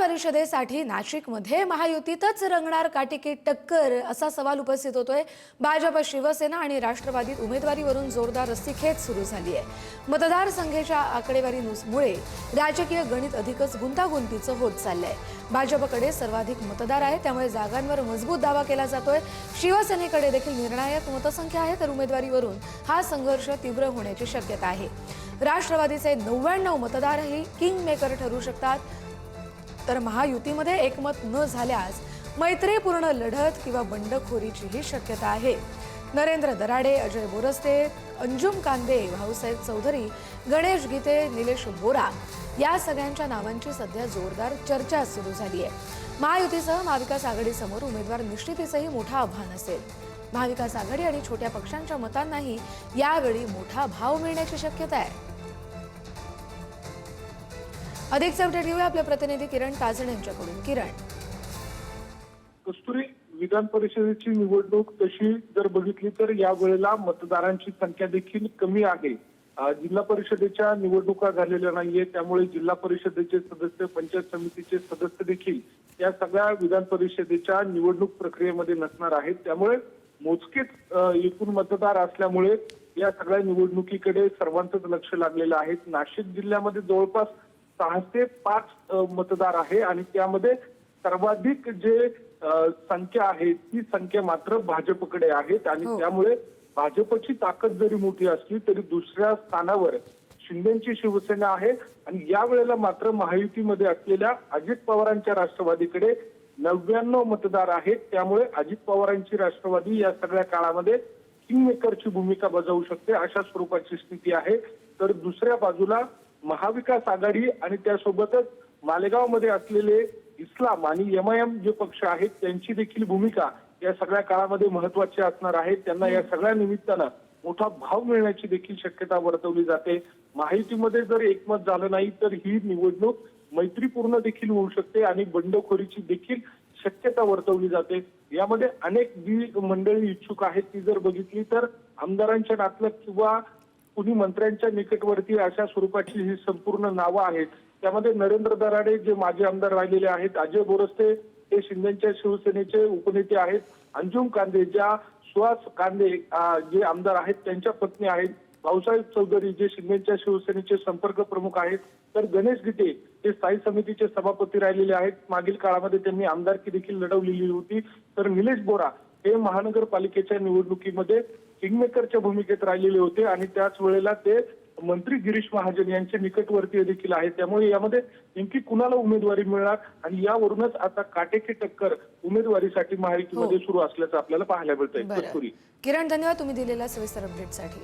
परिषदेसाठी नाशिकमध्ये महायुतीतच रंगणार काटेकी टक्कर असा सवाल उपस्थित होतोय। भाजप, शिवसेना आणि राष्ट्रवादीत उमेदवारीवरून जोरदार रस्सीखेच सुरू झाली आहे। मतदारसंघाच्या आकडेवारीमुळे राजकीय गणित अधिकच गुंतागुंतीचं होत चाललंय। भाजपकडे सर्वाधिक मतदार आहे, त्यामुळे जागांवर मजबूत दावा केला जातोय। शिवसेनेकडे देखील निर्णायक मतसंख्या आहे, तर उमेदवारीवरून हा संघर्ष तीव्र होण्याची शक्यता आहे। राष्ट्रवादीचे 99 मतदारही किंग मेकर ठरू शकतात, तर महायुतीमध्ये एकमत न झाल्यास मैत्रीपूर्ण लढत किंवा बंडखोरीचीही शक्यता आहे। नरेंद्र दराडे, अजय बोरस्ते, अंजुम कांदे, भाऊसाहेब चौधरी, गणेश गीते, निलेश बोरा या सगळ्यांच्या नावांची सध्या जोरदार चर्चा सुरू झाली आहे। महायुतीसह महाविकास आघाडीसमोर उमेदवार निश्चितीचंही मोठं आव्हान असेल। महाविकास आघाडी आणि छोट्या पक्षांच्या मतांनाही यावेळी मोठा भाव मिळण्याची शक्यता आहे। अधिक अपडेट घेऊया आपले प्रतिनिधी किरण ताजण यांच्याकडून। किरण, कस्तुरी, विधान परिषदेची निवडणूक तशी जर बघितली तर या वेळेला मतदारांची संख्या देखील कमी आहे। जिल्हा परिषदेच्या निवडणुका झालेल्या नाहीये, त्यामुळे जिल्हा परिषदेचे सदस्य, पंचायत समितीचे सदस्य देखील या सगळ्या विधान परिषदेच्या निवडणूक प्रक्रियेमध्ये नसणार आहेत। त्यामुळे मोजकेच एकूण मतदार असल्यामुळे या सगळ्या निवडणुकीकडे सर्वांचंच लक्ष लागलेलं आहे। नाशिक जिल्ह्यामध्ये जवळपास 6 ते 5 मतदार आहे आणि त्यामध्ये सर्वाधिक जे संख्या आहे ती संख्या मात्र भाजपकडे आहेत आणि त्यामुळे भाजपची ताकद जरी मोठी असली तरी दुसऱ्या स्थानावर शिंदेची शिवसेना आहे आणि या वेळेला मात्र महायुतीमध्ये असलेल्या अजित पवारांच्या राष्ट्रवादीकडे 99 मतदार आहेत। त्यामुळे अजित पवारांची राष्ट्रवादी या सगळ्या काळामध्ये किंगमेकरची भूमिका बजावू शकते अशा स्वरूपाची स्थिती आहे। तर दुसऱ्या बाजूला महाविकास आघाडी आणि त्यासोबतच मालेगावमध्ये असलेले इस्लाम आणि एमआयएम जे पक्ष आहेत त्यांची देखील भूमिका या सगळ्या काळामध्ये महत्वाची असणार आहे। त्यांना या सगळ्या निमित्तानं मोठा भाव मिळण्याची देखील शक्यता वर्तवली जाते। महायुतीमध्ये जर एकमत झालं नाही तर ही निवडणूक मैत्रीपूर्ण देखील होऊ शकते आणि बंडखोरीची देखील शक्यता वर्तवली जाते। यामध्ये अनेक जी मंडळी इच्छुक आहेत ती जर बघितली तर आमदारांच्या नातलं किंवा कुणी मंत्र्यांच्या निकटवर्ती अशा स्वरूपाची ही संपूर्ण नावं आहेत। त्यामध्ये नरेंद्र दराडे जे माजी आमदार राहिलेले आहेत, अजय बोरस्ते हे शिंदेच्या शिवसेनेचे उपनेते आहेत, अंजुम कांदे ज्या सुहास कांदे जे आमदार आहेत त्यांच्या पत्नी आहेत, भाऊसाहेब चौधरी जे शिंदेच्या शिवसेनेचे संपर्क प्रमुख आहेत, तर गणेश गीते हे स्थायी समितीचे सभापती राहिलेले आहेत। मागील काळामध्ये त्यांनी आमदारकी देखील लढवलेली होती। तर निलेश बोरा हे महानगरपालिकेच्या निवडणुकीमध्ये किंगमेकरच्या भूमिकेत राहिलेले होते आणि त्याच वेळेला ते मंत्री गिरीश महाजन यांचे निकटवर्तीय देखील आहेत। त्यामुळे यामध्ये नेमकी कुणाला उमेदवारी मिळणार आणि यावरूनच आता काटेकी टक्कर उमेदवारीसाठी महायुतीमध्ये सुरू असल्याचं आपल्याला पाहायला मिळतंय। किरण, धन्यवाद तुम्ही दिलेल्या सविस्तर अपडेटसाठी।